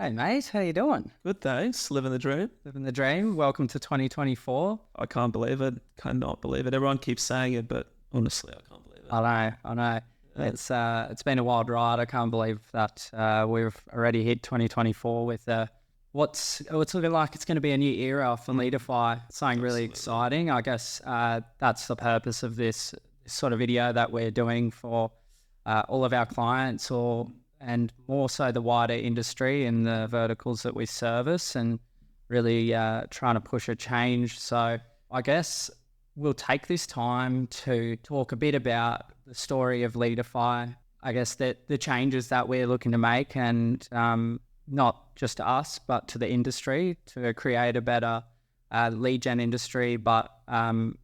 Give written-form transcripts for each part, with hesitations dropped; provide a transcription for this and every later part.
Hey mate, how you doing? Good, thanks. Living the dream. Living the dream. Welcome to 2024. I can't believe it. Cannot believe it. Everyone keeps saying it, but honestly, I can't believe it. I know. It's been a wild ride. I can't believe that we've already hit 2024 with what's looking like it's going to be a new era for Leadify. Something really exciting. I guess that's the purpose of this sort of video that we're doing for all of our clients, and more so the wider industry and the verticals that we service, and really trying to push a change. So I guess we'll take this time to talk a bit about the story of Leadify, I guess that the changes that we're looking to make, and not just to us, but to the industry, to create a better lead gen industry, but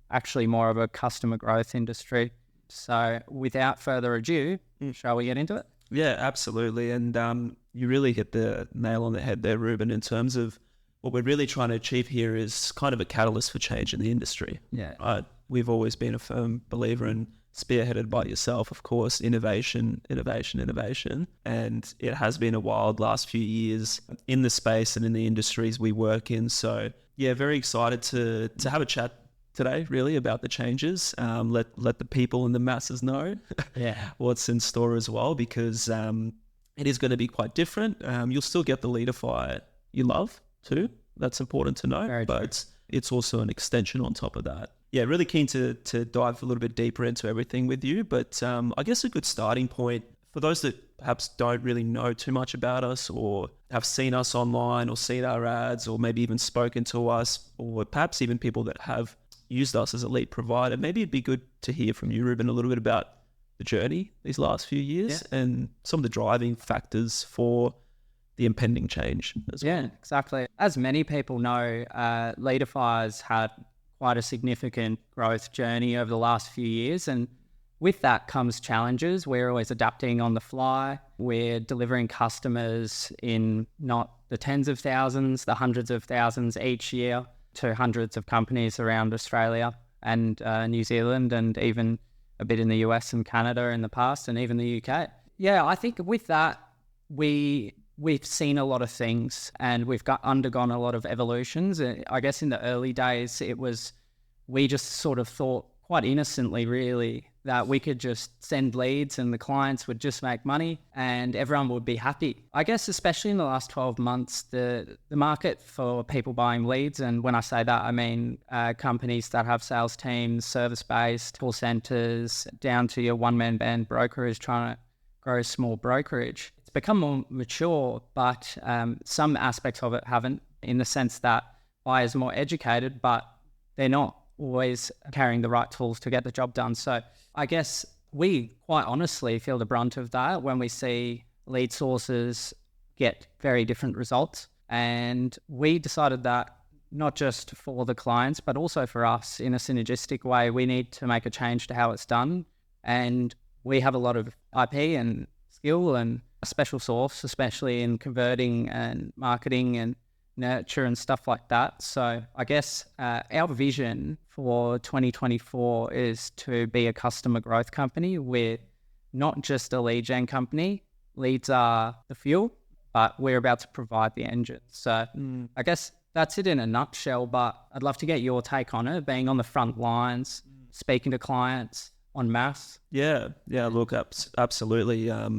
actually more of a customer growth industry. So without further ado, shall we get into it? Yeah, absolutely. And you really hit the nail on the head there, Reuben, in terms of what we're really trying to achieve here is kind of a catalyst for change in the industry. Yeah. We've always been a firm believer in, spearheaded by yourself, of course, innovation. And it has been a wild last few years in the space and in the industries we work in. So yeah, very excited to have a chat today, really, about the changes. Let the people and the masses know what's in store as well, because it is going to be quite different. You'll still get the Leadify you love too. That's important to know. Very but true. it's also an extension on top of that. Yeah, really keen to dive a little bit deeper into everything with you. But I guess a good starting point for those that perhaps don't really know too much about us, or have seen us online, or seen our ads, or maybe even spoken to us, or perhaps even people that have used us as a lead provider. Maybe it'd be good to hear from you, Reuben, a little bit about the journey these last few years and some of the driving factors for the impending change as well. Yeah, exactly. As many people know, Leadify has had quite a significant growth journey over the last few years, and with that comes challenges. We're always adapting on the fly. We're delivering customers in not the tens of thousands, the hundreds of thousands each year, to hundreds of companies around Australia and New Zealand, and even a bit in the US and Canada in the past, and even the UK. Yeah, I think with that, we've seen a lot of things, and we've undergone a lot of evolutions. I guess in the early days, we just sort of thought quite innocently, really, that we could just send leads and the clients would just make money and everyone would be happy. I guess especially in the last 12 months, the market for people buying leads, and when I say that, I mean companies that have sales teams, service-based, call centers, down to your one-man band brokerage trying to grow a small brokerage. It's become more mature, but some aspects of it haven't, in the sense that buyers are more educated, but they're not always carrying the right tools to get the job done. So I guess we quite honestly feel the brunt of that when we see lead sources get very different results. And we decided that not just for the clients, but also for us, in a synergistic way, we need to make a change to how it's done. And we have a lot of IP and skill and a special sauce, especially in converting and marketing and nurture and stuff like that. So I guess our vision for 2024 is to be a customer growth company. We're not just a lead gen company. Leads are the fuel, but we're about to provide the engine. So I guess that's it in a nutshell, but I'd love to get your take on it, being on the front lines, speaking to clients en masse. Yeah, look, absolutely. I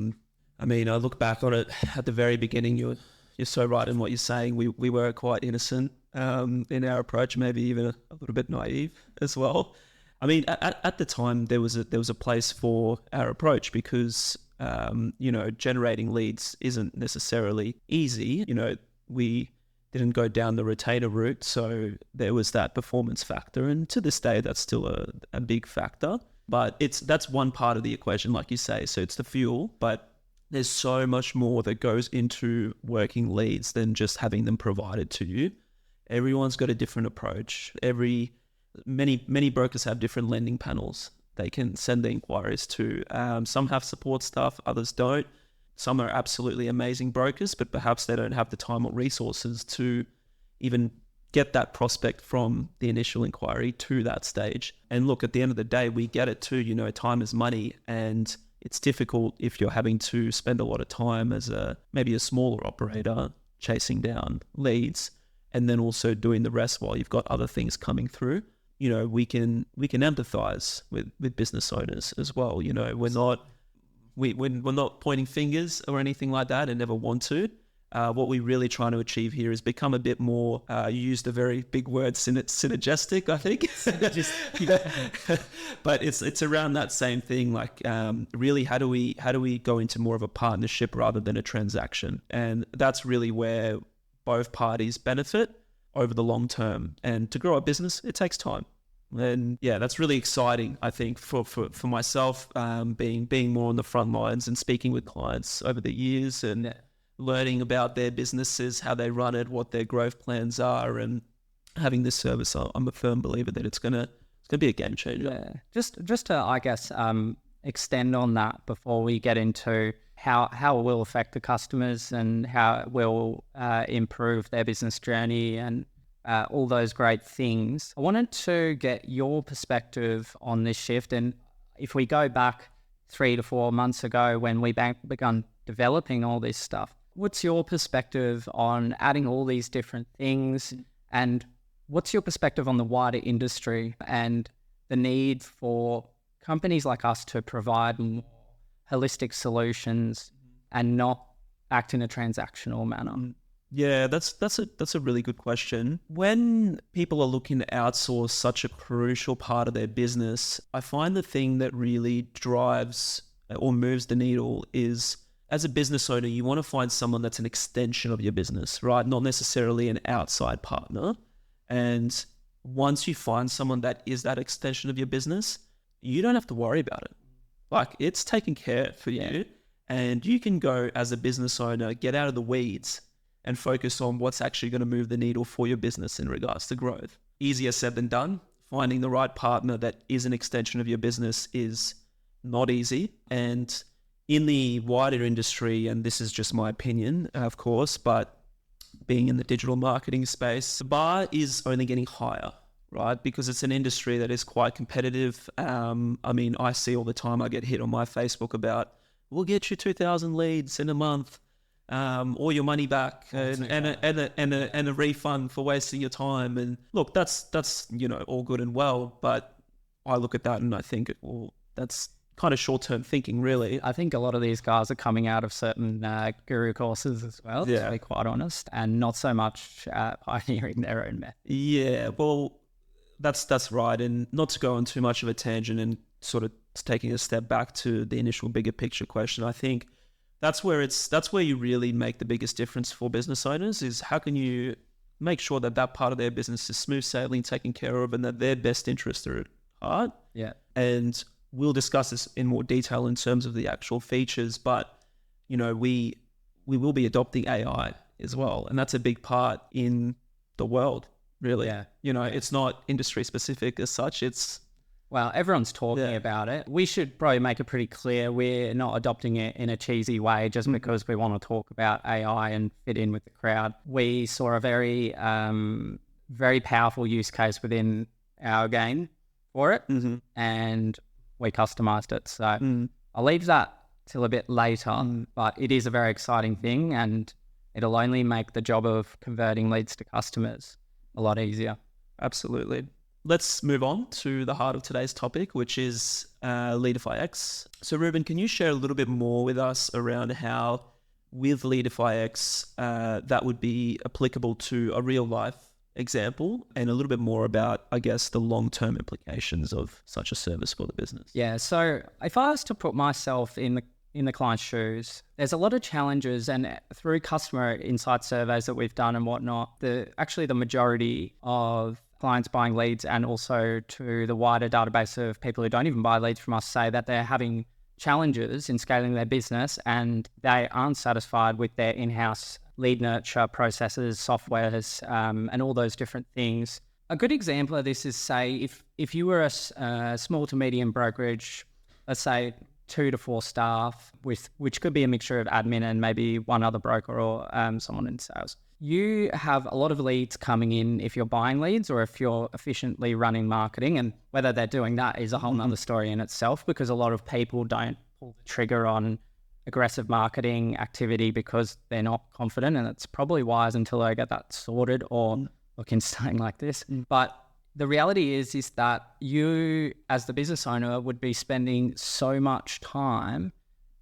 mean, I look back on it at the very beginning, you're so right in what you're saying. We were quite innocent in our approach, maybe even a little bit naive as well. I mean, at the time, there was a place for our approach, because generating leads isn't necessarily easy. We didn't go down the retainer route, so there was that performance factor, and to this day, that's still a big factor. But that's one part of the equation, like you say. So it's the fuel, but there's so much more that goes into working leads than just having them provided to you. Everyone's got a different approach. Many brokers have different lending panels they can send the inquiries to. Some have support staff, others don't. Some are absolutely amazing brokers, but perhaps they don't have the time or resources to even get that prospect from the initial inquiry to that stage. And look, at the end of the day, we get it too. Time is money, and it's difficult if you're having to spend a lot of time as maybe a smaller operator chasing down leads and then also doing the rest while you've got other things coming through, we can empathize with business owners as well. We're not pointing fingers or anything like that, and never want to. What we're really trying to achieve here is become a bit more, you used a very big word, synergistic, I think. But it's around that same thing, like really how do we go into more of a partnership rather than a transaction? And that's really where both parties benefit over the long term. And to grow a business, it takes time. And yeah, that's really exciting, I think, for myself, being more on the front lines and speaking with clients over the years and learning about their businesses, how they run it, what their growth plans are, and having this service. I'm a firm believer that it's gonna be a game changer. Yeah. Just to, I guess, extend on that before we get into how it will affect the customers and how it will improve their business journey and all those great things. I wanted to get your perspective on this shift. And if we go back 3 to 4 months ago when we begun developing all this stuff, what's your perspective on adding all these different things? And what's your perspective on the wider industry and the need for companies like us to provide more holistic solutions and not act in a transactional manner? Yeah, that's a really good question. When people are looking to outsource such a crucial part of their business, I find the thing that really drives or moves the needle is, as a business owner, you want to find someone that's an extension of your business, right? Not necessarily an outside partner. And once you find someone that is that extension of your business, you don't have to worry about it. Like, it's taken care of for you, and you can go as a business owner, get out of the weeds and focus on what's actually going to move the needle for your business in regards to growth. Easier said than done. Finding the right partner that is an extension of your business is not easy. And in the wider industry, and this is just my opinion, of course, but being in the digital marketing space, the bar is only getting higher, right? Because it's an industry that is quite competitive. I mean, I see all the time, I get hit on my Facebook about, we'll get you 2,000 leads in a month, or your money back, and a refund for wasting your time. And look, that's all good and well, but I look at that and I think, well, that's kind of short-term thinking, really. I think a lot of these guys are coming out of certain guru courses as well, to be quite honest, and not so much pioneering their own method. Yeah, well, that's right. And not to go on too much of a tangent and sort of taking a step back to the initial bigger picture question, I think that's where you really make the biggest difference for business owners, is how can you make sure that part of their business is smooth sailing, taken care of, and that their best interests are at heart. Yeah. And we'll discuss this in more detail in terms of the actual features, but we will be adopting AI as well, and that's a big part in the world, really. It's not industry specific as such. Well, everyone's talking about it. We should probably make it pretty clear we're not adopting it in a cheesy way just because we want to talk about AI and fit in with the crowd. We saw a very, very powerful use case within our game for it, and we customized it. So I'll leave that till a bit later, but it is a very exciting thing, and it'll only make the job of converting leads to customers a lot easier. Absolutely. Let's move on to the heart of today's topic, which is LeadifyX. So Reuben, can you share a little bit more with us around how with LeadifyX that would be applicable to a real life example, and a little bit more about, I guess, the long-term implications of such a service for the business? Yeah, so if I was to put myself in the client's shoes, there's a lot of challenges, and through customer insight surveys that we've done and whatnot, the majority of clients buying leads and also to the wider database of people who don't even buy leads from us say that they're having challenges in scaling their business and they aren't satisfied with their in-house lead nurture processes, softwares, and all those different things. A good example of this is, say, if you were a small to medium brokerage, let's say 2 to 4 staff, which could be a mixture of admin and maybe one other broker or someone in sales. You have a lot of leads coming in if you're buying leads or if you're efficiently running marketing, and whether they're doing that is a whole nother story in itself, because a lot of people don't pull the trigger on aggressive marketing activity because they're not confident, and it's probably wise until they get that sorted or look into something like this. But the reality is that you, as the business owner, would be spending so much time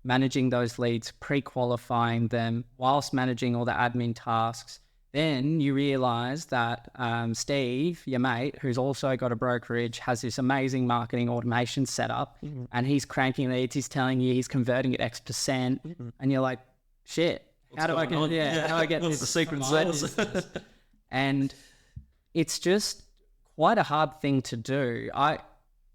managing those leads, pre-qualifying them, whilst managing all the admin tasks. Then you realize that Steve, your mate, who's also got a brokerage, has this amazing marketing automation setup, and he's cranking leads. He's telling you he's converting at X%, and you're like, shit, how do I get What's this? the secret sauce? And it's just quite a hard thing to do.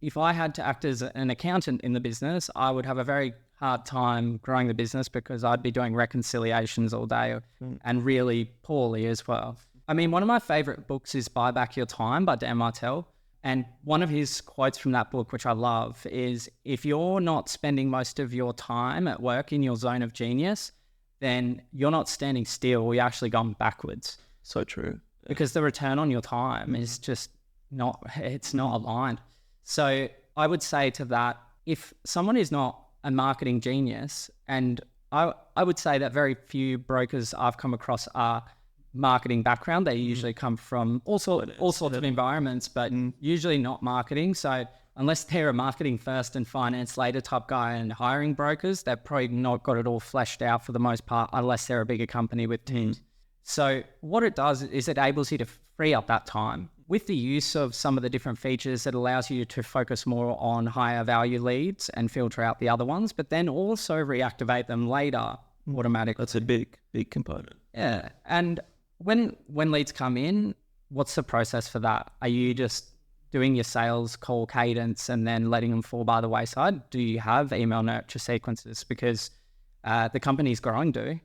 If I had to act as an accountant in the business, I would have a very hard time growing the business because I'd be doing reconciliations all day and really poorly as well. I mean, one of my favorite books is Buy Back Your Time by Dan Martell. And one of his quotes from that book, which I love, is if you're not spending most of your time at work in your zone of genius, then you're not standing still, you're actually going backwards. So true. Because the return on your time is just not aligned. So I would say to that, if someone is not a marketing genius, and I would say that very few brokers I've come across are marketing background. They usually come from all sorts of environments, but usually not marketing. So unless they're a marketing first and finance later type guy and hiring brokers, they've probably not got it all fleshed out for the most part, unless they're a bigger company with teams. So what it does is it enables you to free up that time with the use of some of the different features. That allows you to focus more on higher value leads and filter out the other ones, but then also reactivate them later automatically. That's a big component. Yeah. And when leads come in, what's the process for that? Are you just doing your sales call cadence and then letting them fall by the wayside? Do you have email nurture sequences? Because the company's growing,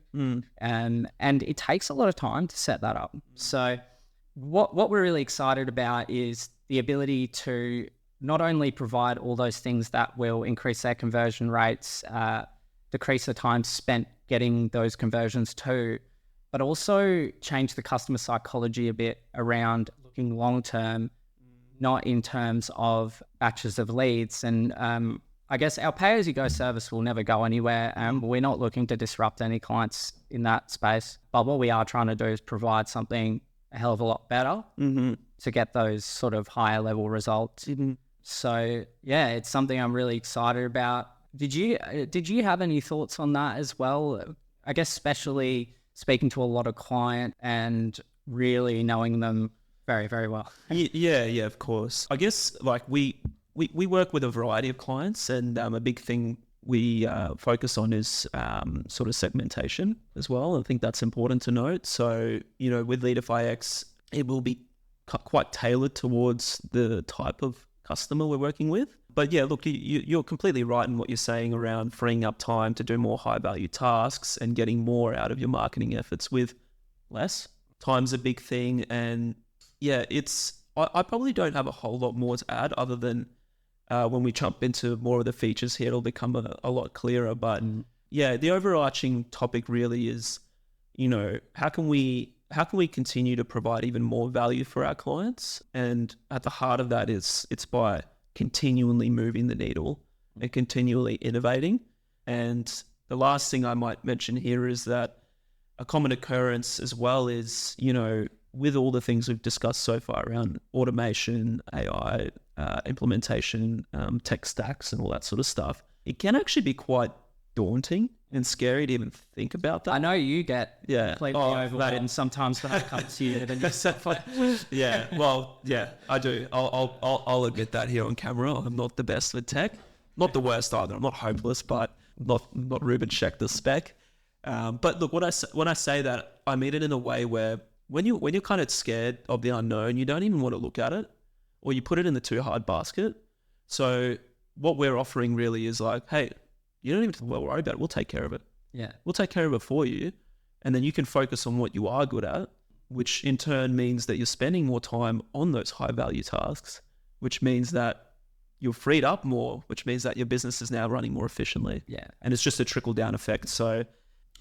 and it takes a lot of time to set that up. So what we're really excited about is the ability to not only provide all those things that will increase their conversion rates, decrease the time spent getting those conversions too, but also change the customer psychology a bit around looking long-term, not in terms of batches of leads. And I guess our pay-as-you-go service will never go anywhere, and we're not looking to disrupt any clients in that space. But what we are trying to do is provide something a hell of a lot better to get those sort of higher level results. So yeah, it's something I'm really excited about. Did you have any thoughts on that as well? I guess especially speaking to a lot of clients and really knowing them very, very well. Yeah, of course. I guess like we work with a variety of clients, and a big thing we focus on is sort of segmentation as well. I think that's important to note. So, with LeadifyX, it will be quite tailored towards the type of customer we're working with. But yeah, look, you're completely right in what you're saying around freeing up time to do more high value tasks and getting more out of your marketing efforts with less. Time's a big thing. And yeah, I probably don't have a whole lot more to add other than when we jump into more of the features here, it'll become a lot clearer. But yeah, the overarching topic really is, how can we continue to provide even more value for our clients? And at the heart of that it's by continually moving the needle and continually innovating. And the last thing I might mention here is that a common occurrence as well is, with all the things we've discussed so far around automation, AI, implementation, tech stacks and all that sort of stuff, it can actually be quite daunting and scary to even think about that. I know you get completely overwhelmed sometimes when it comes to you. Yeah, well, yeah, I do. I'll admit that here on camera. I'm not the best with tech. Not the worst either. I'm not hopeless, but not Reuben Scheckter spec. But look, when I say that, I mean it in a way where when you're kind of scared of the unknown, you don't even want to look at it, or you put it in the too hard basket. So what we're offering really is like, hey, you don't even have to worry about it. We'll take care of it. Yeah. We'll take care of it for you. And then you can focus on what you are good at, which in turn means that you're spending more time on those high value tasks, which means that you're freed up more, which means that your business is now running more efficiently. Yeah. And it's just a trickle down effect. So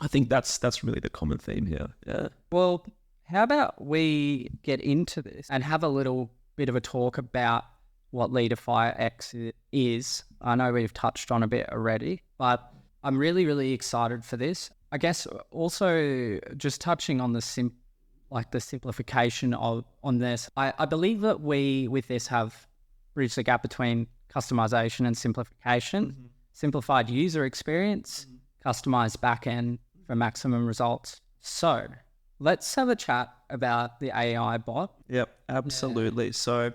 I think that's really the common theme here. Yeah. Well, how about we get into this and have a little bit of a talk about what LeadifyX is. I know we've touched on a bit already, but I'm really, really excited for this. I guess also just touching on the simplification on this. I believe that we with this have bridged the gap between customization and simplification, simplified user experience, customized backend for maximum results. So let's have a chat about the AI bot. Yep, absolutely. So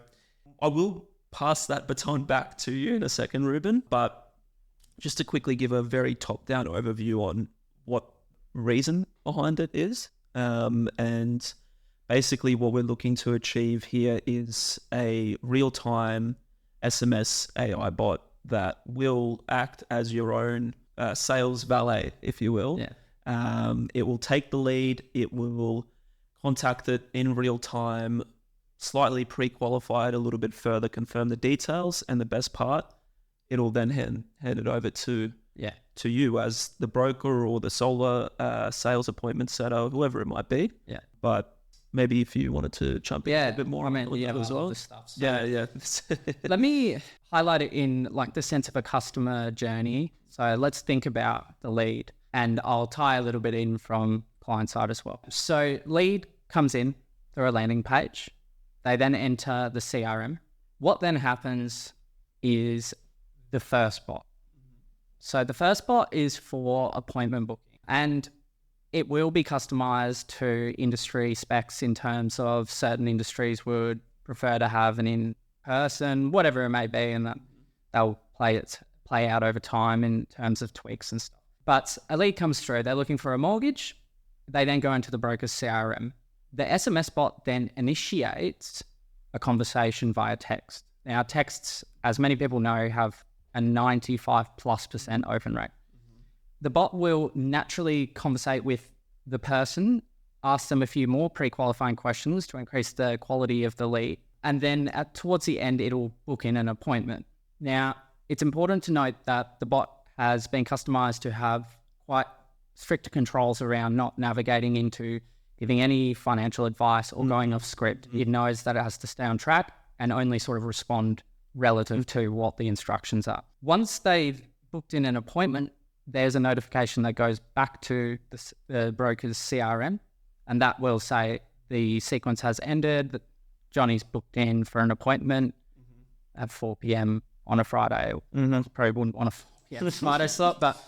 I will pass that baton back to you in a second, Reuben, but just to quickly give a very top-down overview on what reason behind it is. And basically what we're looking to achieve here is a real-time SMS AI bot that will act as your own sales valet, if you will. Yeah. It will take the lead. It will contact it in real time, slightly pre-qualify it a little bit further, confirm the details, and the best part, it'll then hand it over to you as the broker or the solar sales appointment setter, whoever it might be. Yeah. But maybe if you wanted to jump in a bit more I mean, as well. Stuff, so Yeah. let me highlight it in like the sense of a customer journey. So let's think about the lead, and I'll tie a little bit in from client side as well. So lead comes in through a landing page. They then enter the CRM. What then happens is the first bot. So the first bot is for appointment booking, and it will be customized to industry specs in terms of certain industries would prefer to have an in-person, whatever it may be, and that they'll play out over time in terms of tweaks and stuff. But a lead comes through, they're looking for a mortgage, they then go into the broker's CRM. The SMS bot then initiates a conversation via text. Now, texts, as many people know, have a 95+% open rate. The bot will naturally conversate with the person, ask them a few more pre-qualifying questions to increase the quality of the lead. And then towards the end, it'll book in an appointment. Now, it's important to note that the bot has been customized to have quite strict controls around not navigating into giving any financial advice or going off script. It knows that it has to stay on track and only sort of respond relative to what the instructions are. Once they've booked in an appointment, there's a notification that goes back to the broker's CRM, and that will say the sequence has ended, that Johnny's booked in for an appointment at 4 p.m. on a Friday. Probably wouldn't want a 4 p.m. Friday slot, but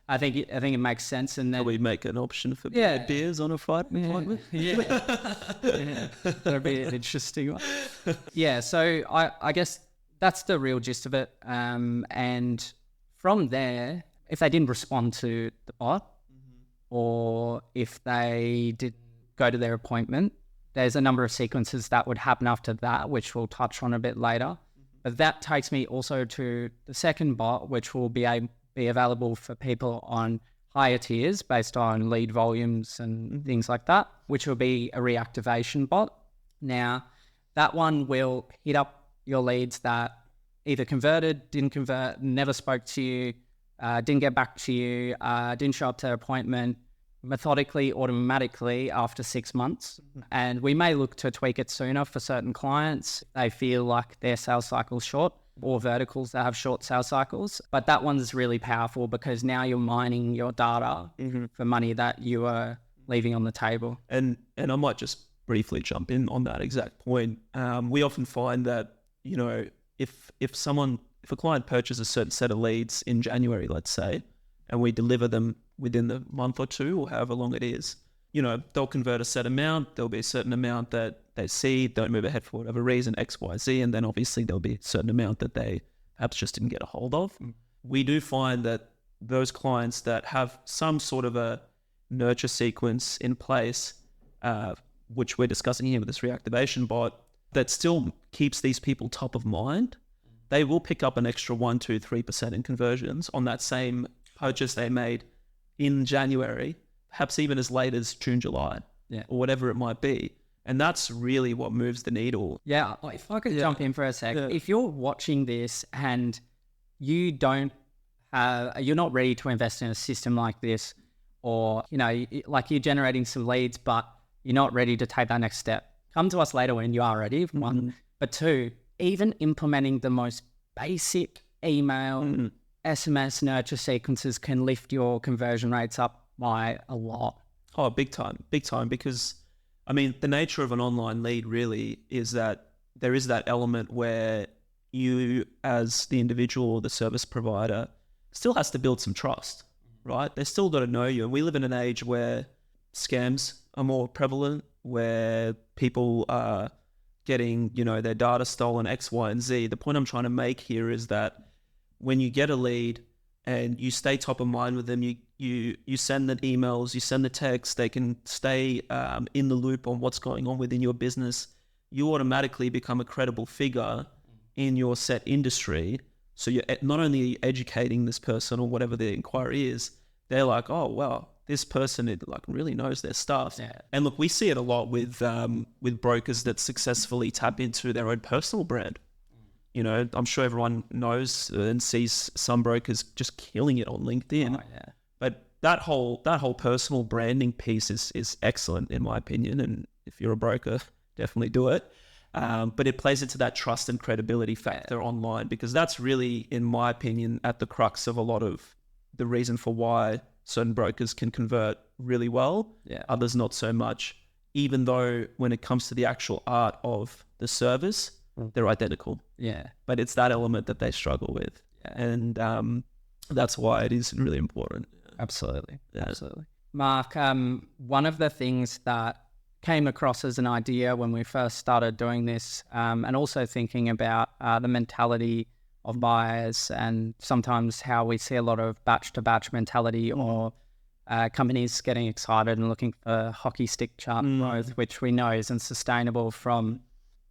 I think it makes sense. And then we make an option for beers on a Friday appointment. That'd be an interesting one. So I guess that's the real gist of it. And from there, if they didn't respond to the bot, or if they didn't go to their appointment, there's a number of sequences that would happen after that, which we'll touch on a bit later. But that takes me also to the second bot, which will be available for people on higher tiers based on lead volumes and things like that, which will be a reactivation bot. Now, that one will hit up your leads that either converted, didn't convert, never spoke to you, didn't get back to you, didn't show up to their appointment, methodically, automatically after 6 months. And we may look to tweak it sooner for certain clients. They feel like their sales cycle's short, or verticals that have short sales cycles. But that one's really powerful because now you're mining your data for money that you are leaving on the table. And I might just briefly jump in on that exact point. We often find that, if a client purchases a certain set of leads in January, let's say, and we deliver them within the month or two or however long it is, they'll convert a set amount. There'll be a certain amount that they see, don't move ahead for whatever reason, X, Y, Z. And then obviously there'll be a certain amount that they perhaps just didn't get a hold of. We do find that those clients that have some sort of a nurture sequence in place, which we're discussing here with this reactivation bot, that still keeps these people top of mind, they will pick up an extra 1, 2, 3% in conversions on that same purchase they made in January, perhaps even as late as June, July, or whatever it might be. And that's really what moves the needle. Yeah, if I could jump in for a sec. If you're watching this and you're not ready to invest in a system like this, or, like you're generating some leads, but you're not ready to take that next step, come to us later when you are ready, one. But two, even implementing the most basic email SMS nurture sequences can lift your conversion rates up by a lot. Oh, big time, because, I mean, the nature of an online lead really is that there is that element where you as the individual or the service provider still has to build some trust, right? They still got to know you. And we live in an age where scams are more prevalent, where people are getting, their data stolen, X, Y, and Z. The point I'm trying to make here is that when you get a lead and you stay top of mind with them, you send the emails, you send the texts, they can stay in the loop on what's going on within your business, you automatically become a credible figure in your set industry. So you're not only educating this person or whatever the inquiry is, they're like, oh, wow, this person really knows their stuff. Yeah. And look, we see it a lot with brokers that successfully tap into their own personal brand. I'm sure everyone knows and sees some brokers just killing it on LinkedIn. Oh, yeah. But that whole personal branding piece is excellent in my opinion. And if you're a broker, definitely do it. But it plays into that trust and credibility factor online, because that's really, in my opinion, at the crux of a lot of the reason for why certain brokers can convert really well, others not so much, even though when it comes to the actual art of the service, they're identical. Yeah. But it's that element that they struggle with. Yeah. And that's why it is really important. Absolutely. Yeah. Absolutely. Mark, one of the things that came across as an idea when we first started doing this, and also thinking about the mentality of buyers, and sometimes how we see a lot of batch-to-batch mentality, or companies getting excited and looking for hockey stick chart growth, which we know isn't sustainable from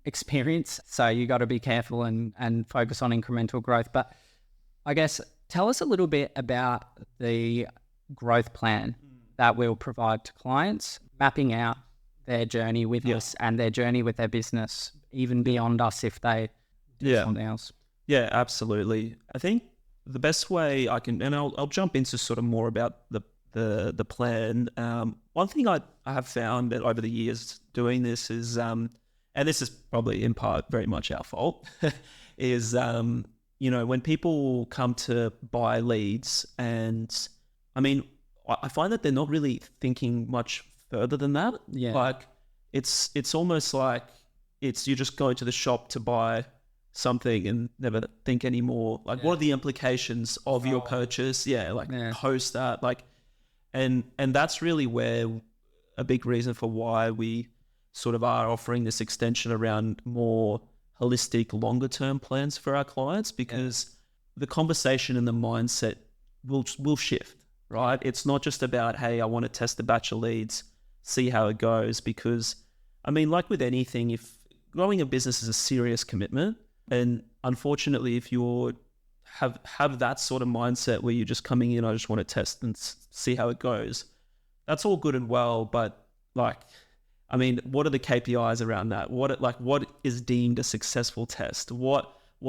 experience. So you got to be careful and focus on incremental growth. But I guess tell us a little bit about the growth plan that we'll provide to clients, mapping out their journey with us and their journey with their business, even beyond us if they do something else. Yeah, absolutely. I think the best way I can, and I'll jump into sort of more about the plan. One thing I have found that over the years doing this is, and this is probably in part very much our fault, is, when people come to buy leads, and I mean, I find that they're not really thinking much further than that. Yeah. Like it's almost like you're just going to the shop to buy something and never think anymore. Like, what are the implications of your purchase? Post that, and that's really where a big reason for why we sort of are offering this extension around more holistic, longer term plans for our clients, because the conversation and the mindset will shift, right? It's not just about, hey, I want to test a batch of leads, see how it goes, because I mean, like with anything, if growing a business is a serious commitment, and unfortunately, if you have that sort of mindset where you're just coming in, I just want to test and see how it goes, that's all good and well, but I mean, what are the KPIs around that? What is deemed a successful test? What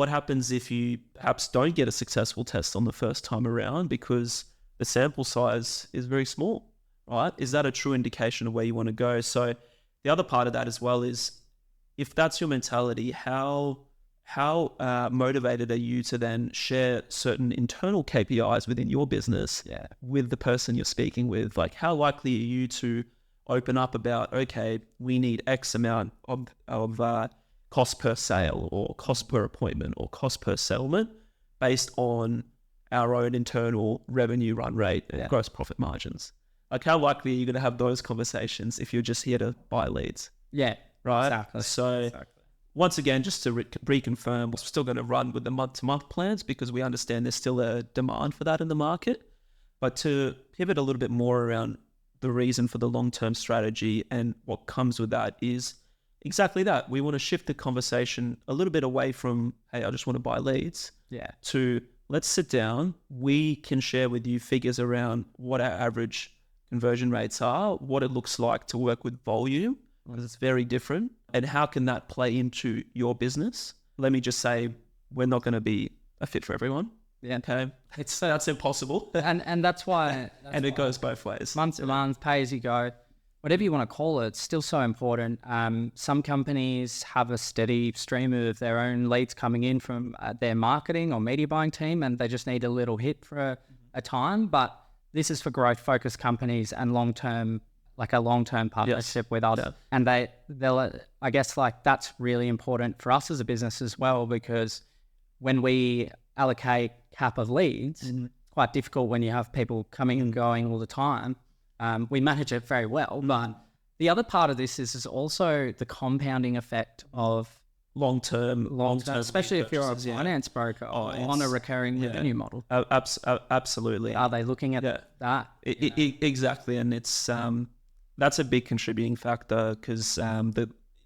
happens if you perhaps don't get a successful test on the first time around because the sample size is very small, right? Is that a true indication of where you want to go? So the other part of that as well is, if that's your mentality, how motivated are you to then share certain internal KPIs within your business with the person you're speaking with? Like, how likely are you to open up about, okay, we need X amount of cost per sale, or cost per appointment, or cost per settlement, based on our own internal revenue run rate and gross profit margins? Like, how likely are you going to have those conversations if you're just here to buy leads? Yeah, right. Exactly. So once again, just to reconfirm, we're still going to run with the month-to-month plans because we understand there's still a demand for that in the market. But to pivot a little bit more around the reason for the long-term strategy and what comes with that is exactly that. We want to shift the conversation a little bit away from, hey, I just want to buy leads, to let's sit down. We can share with you figures around what our average conversion rates are, what it looks like to work with volume, because it's very different, and how can that play into your business. Let me just say, we're not going to be a fit for everyone. Yeah. Okay. That's impossible. And that's why. And it goes both ways. Month to month, pay as you go. whatever you want to call it, it's still so important. Some companies have a steady stream of their own leads coming in from their marketing or media buying team, and they just need a little hit for a time. But this is for growth-focused companies and long-term partnership with us. Yeah. And they'll, I guess, like that's really important for us as a business as well, because when we allocate cap of leads, it's quite difficult when you have people coming and going all the time. We manage it very well, but the other part of this is also the compounding effect of long-term, especially if you're a finance broker or on a recurring revenue model. Absolutely. Are they looking at that? Exactly, and it's that's a big contributing factor because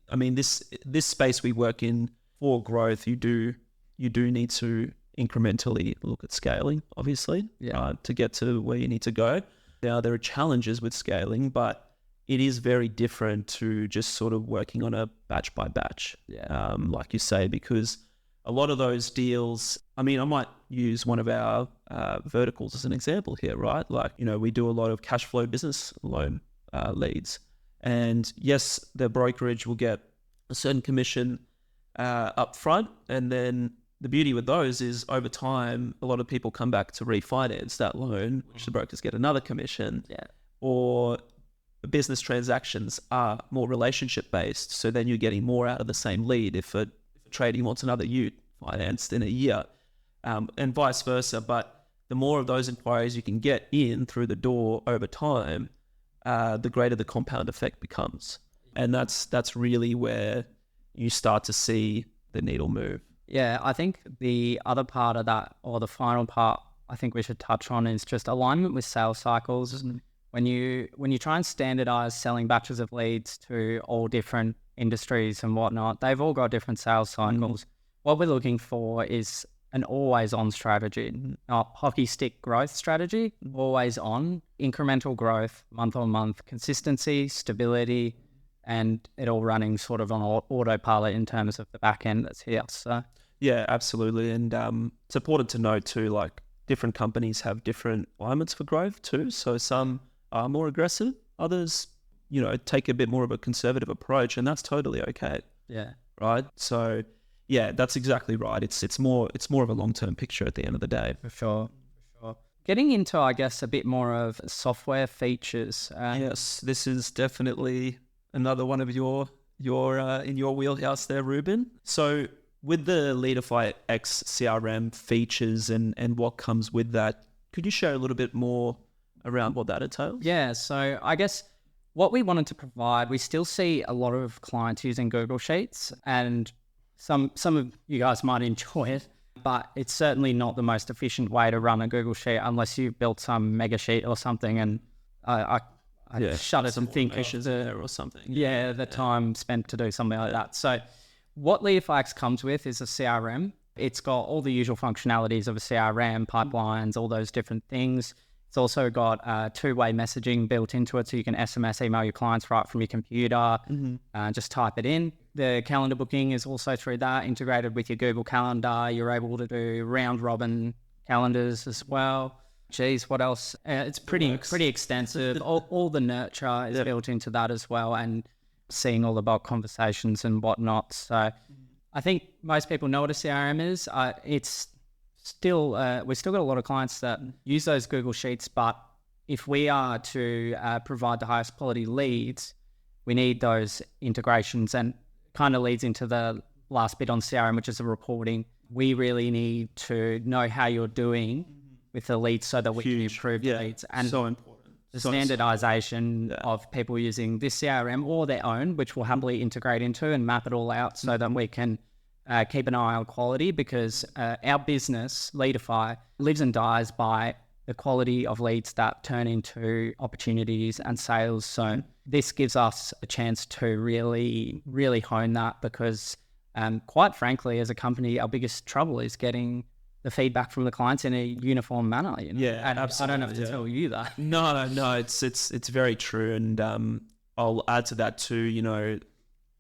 this space we work in for growth, you do need to incrementally look at scaling, obviously, to get to where you need to go. Now, there are challenges with scaling, but it is very different to just sort of working on a batch by batch, like you say, because a lot of those deals, I might use one of our verticals as an example here, right? Like, we do a lot of cash flow business loan leads. And yes, the brokerage will get a certain commission up front, and then the beauty with those is over time, a lot of people come back to refinance that loan, which the brokers get another commission. Yeah. Or business transactions are more relationship based. So then you're getting more out of the same lead if a tradie wants another ute financed in a year, and vice versa. But the more of those inquiries you can get in through the door over time, the greater the compound effect becomes. And that's really where you start to see the needle move. Yeah, I think the other part of that, or the final part I think we should touch on, is just alignment with sales cycles. When you try and standardize selling batches of leads to all different industries and whatnot, they've all got different sales cycles. What we're looking for is an always-on strategy, not hockey stick growth strategy, always on, incremental growth, month-on-month, consistency, stability, and it all running sort of on autopilot in terms of the back end that's here. So yeah, absolutely. And it's important to note too, like different companies have different requirements for growth too. So some are more aggressive, others, take a bit more of a conservative approach, and that's totally okay. Yeah. Right. So yeah, that's exactly right. It's more of a long-term picture at the end of the day. For sure. Getting into, I guess, a bit more of software features. Yes, this is definitely another one of your in your wheelhouse there, Reuben. So with the LeadifyX CRM features and what comes with that, could you share a little bit more around what that entails? Yeah, so I guess what we wanted to provide, we still see a lot of clients using Google Sheets, and some of you guys might enjoy it, but it's certainly not the most efficient way to run a Google Sheet unless you've built some mega sheet or something. And I shudder to think there or something. The time spent to do something like that. So what LeadifyX comes with is a CRM. It's got all the usual functionalities of a CRM, pipelines, all those different things. It's also got two-way messaging built into it, so you can SMS, email your clients right from your computer, just type it in. The calendar booking is also through that, integrated with your Google Calendar. You're able to do round-robin calendars as well. Geez, what else? It's pretty extensive. All the nurture is built into that as well, and seeing all the bulk conversations and whatnot. So I think most people know what a CRM is. It's still, we've still got a lot of clients that use those Google Sheets, but if we are to provide the highest quality leads, we need those integrations, and kind of leads into the last bit on CRM, which is the reporting. We really need to know how you're doing with the leads so that we can improve the leads. And so important. The standardization of people using this CRM or their own, which we'll happily integrate into and map it all out so that we can keep an eye on quality, because our business, Leadify, lives and dies by the quality of leads that turn into opportunities and sales. So this gives us a chance to really, really hone that, because quite frankly, as a company, our biggest trouble is getting the feedback from the clients in a uniform manner. Yeah, and absolutely. I don't have to tell you that. No, it's very true. And I'll add to that too,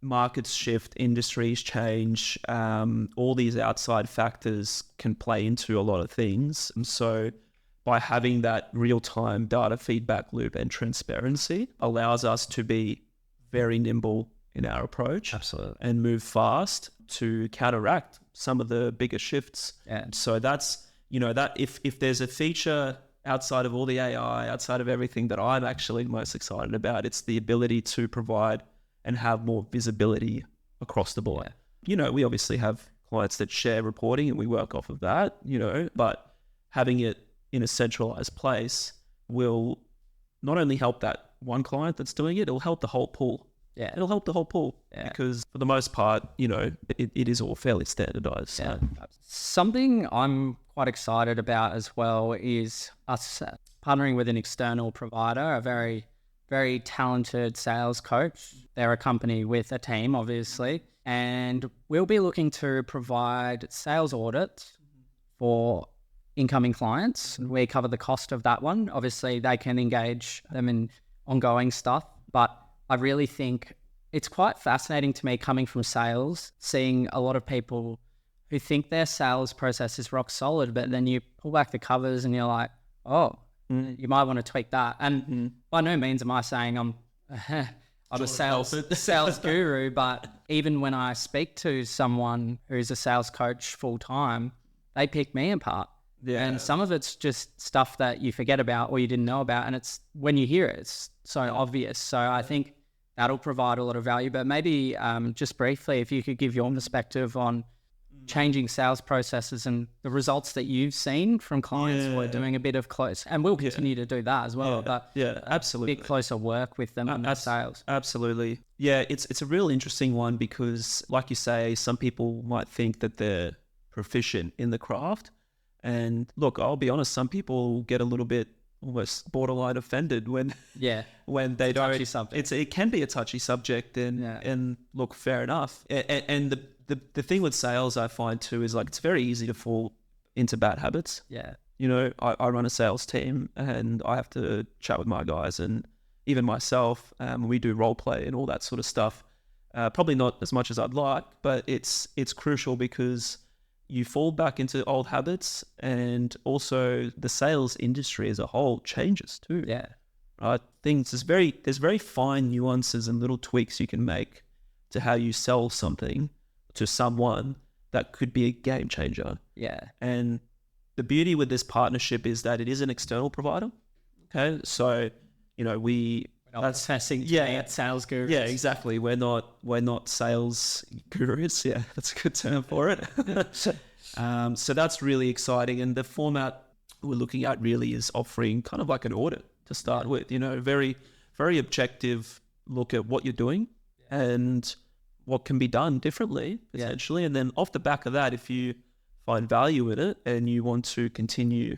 markets shift, industries change, all these outside factors can play into a lot of things. And so by having that real-time data feedback loop and transparency allows us to be very nimble in our approach. Absolutely. And move fast to counteract some of the bigger shifts. Yeah. So that's, that if there's a feature outside of all the AI, outside of everything that I'm actually most excited about, it's the ability to provide and have more visibility across the board. Yeah. We obviously have clients that share reporting and we work off of that, but having it in a centralized place will not only help that one client that's doing it, it'll help the whole pool. Yeah. It'll help the whole pool because for the most part, it is all fairly standardized. So. Yeah. Something I'm quite excited about as well is us partnering with an external provider, a very, very talented sales coach. They're a company with a team, obviously, and we'll be looking to provide sales audits for incoming clients. We cover the cost of that one. Obviously, they can engage them in ongoing stuff, but I really think it's quite fascinating to me coming from sales, seeing a lot of people who think their sales process is rock solid, but then you pull back the covers and you're like, oh, you might want to tweak that. And by no means am I saying I'm a sales guru, but even when I speak to someone who's a sales coach full time, they pick me apart. Yeah. And some of it's just stuff that you forget about or you didn't know about. And it's when you hear it, it's so obvious. So I think that'll provide a lot of value. But maybe just briefly, if you could give your perspective on changing sales processes and the results that you've seen from clients who are doing a bit of close, and we'll continue to do that as well. But absolutely. A bit closer work with them on sales. Absolutely. Yeah, it's a real interesting one because, like you say, some people might think that they're proficient in the craft. And look, I'll be honest, some people get a little bit almost borderline offended when they don't. It can be a touchy subject, and look, fair enough. And the thing with sales I find too is like it's very easy to fall into bad habits. Yeah. I run a sales team and I have to chat with my guys and even myself. We do role play and all that sort of stuff. Probably not as much as I'd like, but it's crucial because you fall back into old habits, and also the sales industry as a whole changes too. Yeah. Right. There's very fine nuances and little tweaks you can make to how you sell something to someone that could be a game changer. Yeah. And the beauty with this partnership is that it is an external provider. Okay. So, we're not sales gurus. Yeah, exactly. We're not sales gurus. Yeah, that's a good term for it. So that's really exciting. And the format we're looking at really is offering kind of like an audit to start with, very, very objective look at what you're doing and what can be done differently, essentially. Yeah. And then off the back of that, if you find value in it and you want to continue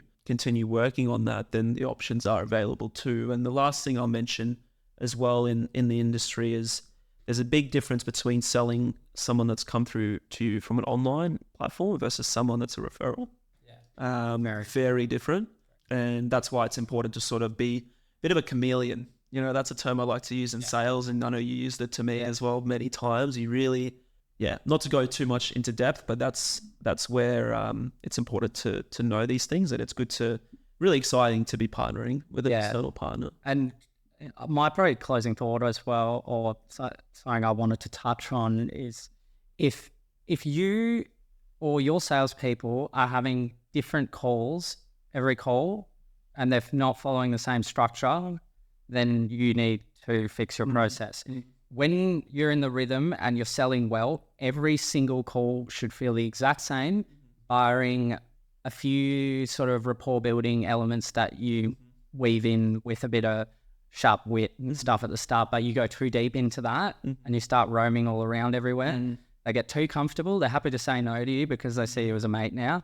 working on that, then the options are available too. And the last thing I'll mention as well in the industry is there's a big difference between selling someone that's come through to you from an online platform versus someone that's a referral. Yeah. Very different. And that's why it's important to sort of be a bit of a chameleon. That's a term I like to use in sales, and I know you used it to me as well many times. You really, not to go too much into depth, but that's where it's important to know these things, and it's good to, really exciting to be partnering with an external partner. And my probably closing thought as well, or something I wanted to touch on is if you or your salespeople are having different calls every call and they're not following the same structure, then you need to fix your process. When you're in the rhythm and you're selling well, every single call should feel the exact same, barring a few sort of rapport building elements that you weave in with a bit of sharp wit and stuff at the start, but you go too deep into that and you start roaming all around everywhere. They get too comfortable. They're happy to say no to you because they see you as a mate now.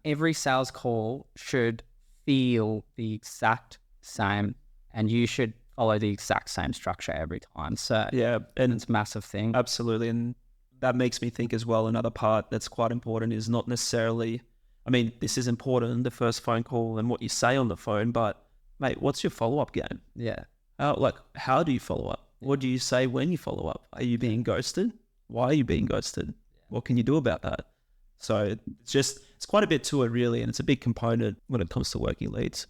Every sales call should feel the exact same, and you should follow the exact same structure every time. So and it's a massive thing. Absolutely. And that makes me think as well, another part that's quite important is not necessarily, this is important, the first phone call and what you say on the phone, but mate, what's your follow-up game? Yeah. How do you follow up? What do you say when you follow up? Are you being ghosted? Why are you being ghosted? What can you do about that? So it's quite a bit to it really, and it's a big component when it comes to working leads.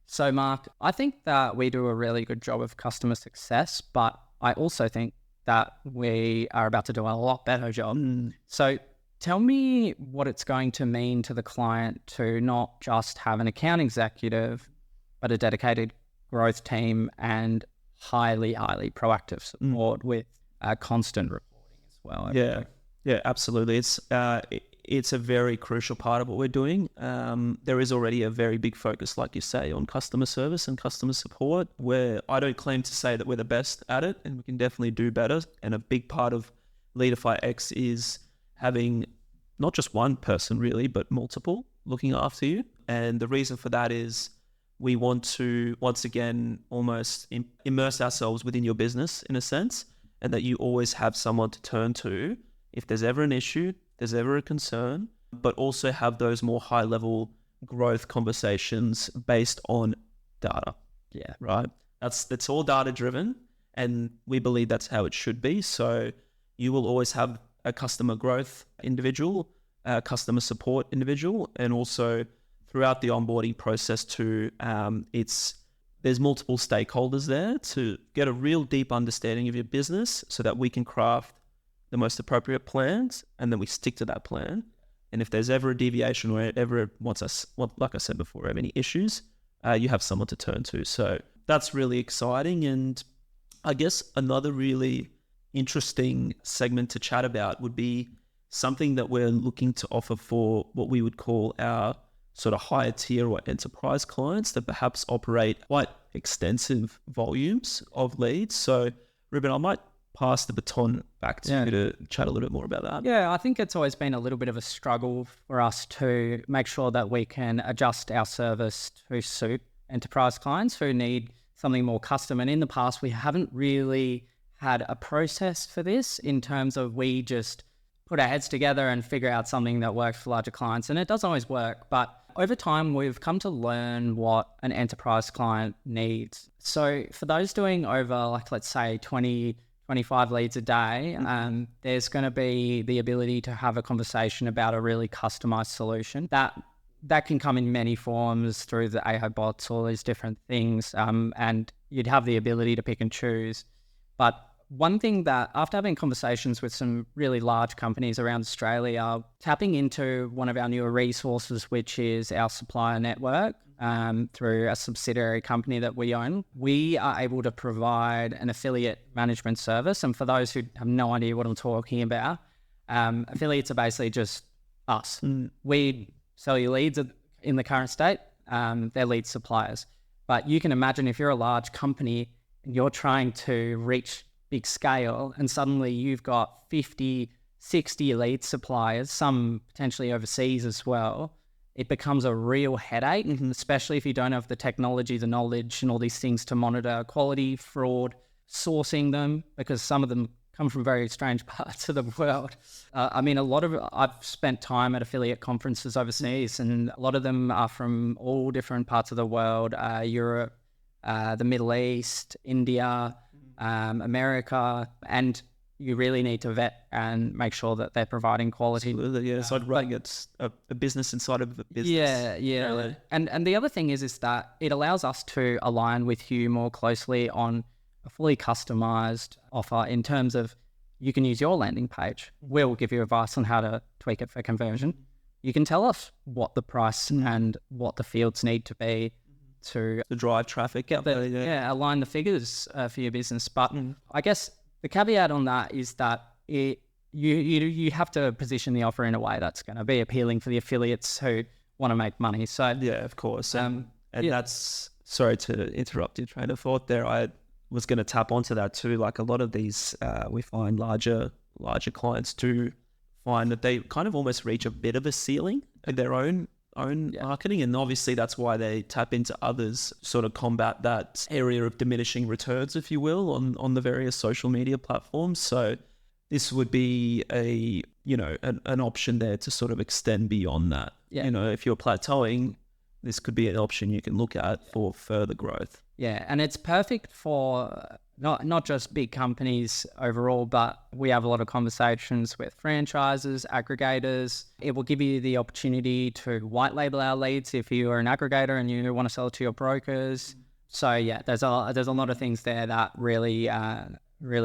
So Mark, I think that we do a really good job of customer success, but I also think that we are about to do a lot better job. So tell me what it's going to mean to the client to not just have an account executive, but a dedicated growth team and highly proactive support with constant reporting as well. Yeah, absolutely. It's a very crucial part of what we're doing. There is already a very big focus, like you say, on customer service and customer support, where I don't claim to say that we're the best at it, and we can definitely do better. And a big part of LeadifyX is having not just one person really, but multiple looking after you. And the reason for that is we want to, once again, almost immerse ourselves within your business in a sense, and that you always have someone to turn to if there's ever an issue, there's ever a concern, but also have those more high-level growth conversations based on data. Yeah. Right? That's all data-driven, and we believe that's how it should be. So you will always have a customer growth individual, a customer support individual, and also throughout the onboarding process too, there's multiple stakeholders there to get a real deep understanding of your business so that we can craft the most appropriate plans, and then we stick to that plan. And if there's ever a deviation or ever like I said before, have any issues, you have someone to turn to. So that's really exciting. And I guess another really interesting segment to chat about would be something that we're looking to offer for what we would call our sort of higher tier or enterprise clients that perhaps operate quite extensive volumes of leads. So Reuben, I might pass the baton back to you to chat a little bit more about that. Yeah, I think it's always been a little bit of a struggle for us to make sure that we can adjust our service to suit enterprise clients who need something more custom. And in the past, we haven't really had a process for this in terms of we just put our heads together and figure out something that works for larger clients. And it doesn't always work, but over time, we've come to learn what an enterprise client needs. So for those doing over, like, let's say 25 leads a day, there's going to be the ability to have a conversation about a really customized solution. That can come in many forms through the AI bots, all these different things, and you'd have the ability to pick and choose. But one thing that, after having conversations with some really large companies around Australia, tapping into one of our newer resources, which is our supplier network, through a subsidiary company that we own, we are able to provide an affiliate management service. And for those who have no idea what I'm talking about, affiliates are basically just us. We sell you leads in the current state, they're lead suppliers. But you can imagine if you're a large company and you're trying to reach big scale and suddenly you've got 50, 60 lead suppliers, some potentially overseas as well, it becomes a real headache, especially if you don't have the technology, the knowledge and all these things to monitor quality, fraud, sourcing them, because some of them come from very strange parts of the world. I've spent time at affiliate conferences overseas, and a lot of them are from all different parts of the world, Europe, the Middle East, India, America, and you really need to vet and make sure that they're providing quality. Absolutely, yeah. So I'd run it's a business inside of a business. Yeah. Really. And the other thing is that it allows us to align with you more closely on a fully customized offer in terms of you can use your landing page. We'll give you advice on how to tweak it for conversion. You can tell us what the price and what the fields need to be to drive traffic. Align the figures for your business. But I guess the caveat on that is that you have to position the offer in a way that's going to be appealing for the affiliates who want to make money. So yeah, of course. That's, sorry to interrupt your train of thought there. I was going to tap onto that too. Like a lot of these, we find larger clients do find that they kind of almost reach a bit of a ceiling in their own marketing, and obviously that's why they tap into others, sort of combat that area of diminishing returns, if you will, on the various social media platforms. So this would be an option there to sort of extend beyond that. If you're plateauing, this could be an option you can look at for further growth. And it's perfect for not just big companies overall, but we have a lot of conversations with franchises, aggregators. It will give you the opportunity to white label our leads if you are an aggregator and you want to sell it to your brokers. So yeah, there's a lot of things there that really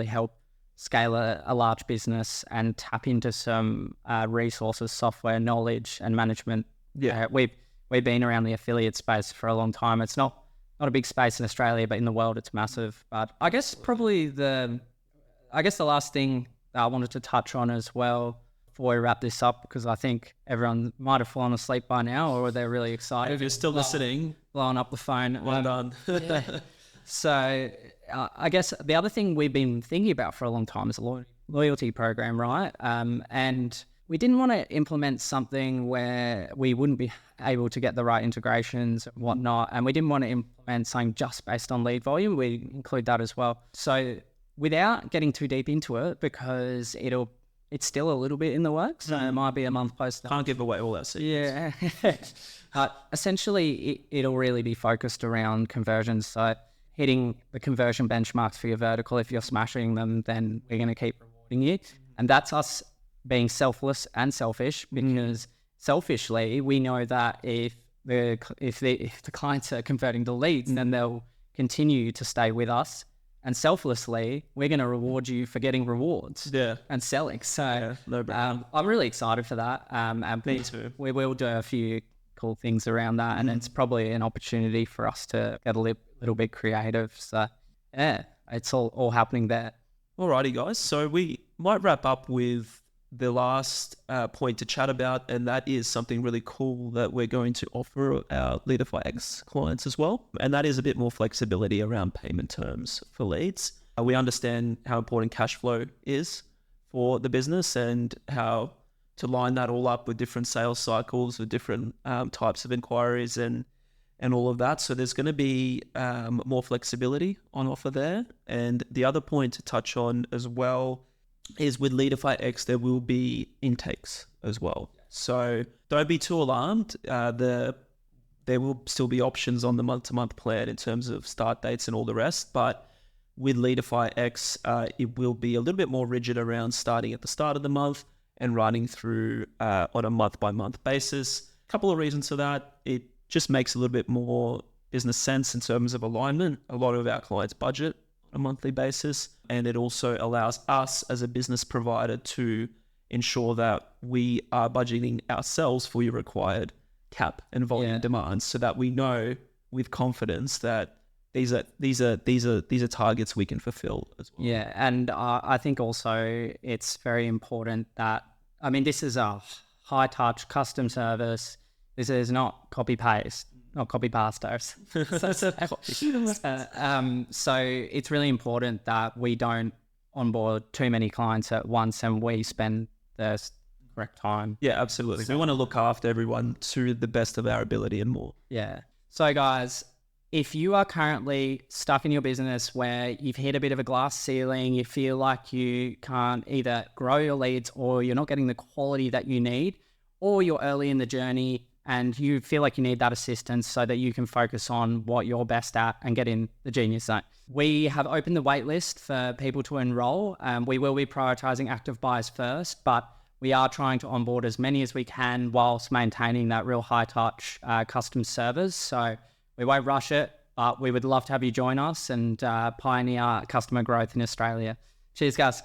help scale a large business and tap into some resources, software, knowledge, and management. Yeah. We've been around the affiliate space for a long time. It's not a big space in Australia, but in the world it's massive. But I guess the last thing that I wanted to touch on as well before we wrap this up, because I think everyone might have fallen asleep by now, or they're really excited. If you're still listening, blowing up the phone. Well done. Yeah. So I guess the other thing we've been thinking about for a long time is a loyalty program, right? And we didn't want to implement something where we wouldn't be able to get the right integrations and whatnot. And we didn't want to implement something just based on lead volume. We include that as well. So without getting too deep into it, because it's still a little bit in the works. So it might be a month post. Can't give away all our secrets. Yeah. Essentially, it'll really be focused around conversions. So hitting the conversion benchmarks for your vertical. If you're smashing them, then we're going to keep rewarding you. And that's us being selfless and selfish, because selfishly, we know that if the clients are converting the leads, then they'll continue to stay with us. And selflessly, we're going to reward you for getting rewards and selling. So I'm really excited for that. And Me too. We will do a few cool things around that. And it's probably an opportunity for us to get a little bit creative. So yeah, it's all happening there. Alrighty, guys. So we might wrap up with the last point to chat about, and that is something really cool that we're going to offer our LeadifyX clients as well. And that is a bit more flexibility around payment terms for leads. We understand how important cash flow is for the business and how to line that all up with different sales cycles, with different types of inquiries and all of that. So there's going to be more flexibility on offer there. And the other point to touch on as well is with LeadifyX, there will be intakes as well. So don't be too alarmed. There will still be options on the month-to-month plan in terms of start dates and all the rest. But with LeadifyX, it will be a little bit more rigid around starting at the start of the month and running through on a month-by-month basis. A couple of reasons for that. It just makes a little bit more business sense in terms of alignment. A lot of our clients budget on a monthly basis, and it also allows us as a business provider to ensure that we are budgeting ourselves for your required cap and volume demands, so that we know with confidence that these are targets we can fulfill as well. Yeah, and I think also it's very important that, I mean, this is a high touch custom service. This is not copy paste, not copy pastas. So it's really important that we don't onboard too many clients at once and we spend the correct time. Yeah, absolutely. We want to look after everyone to the best of our ability and more. Yeah. So guys, if you are currently stuck in your business where you've hit a bit of a glass ceiling, you feel like you can't either grow your leads or you're not getting the quality that you need, or you're early in the journey and you feel like you need that assistance so that you can focus on what you're best at and get in the genius zone, we have opened the wait list for people to enroll. We will be prioritizing active buyers first, but we are trying to onboard as many as we can whilst maintaining that real high touch custom service. So we won't rush it, but we would love to have you join us and pioneer customer growth in Australia. Cheers, guys.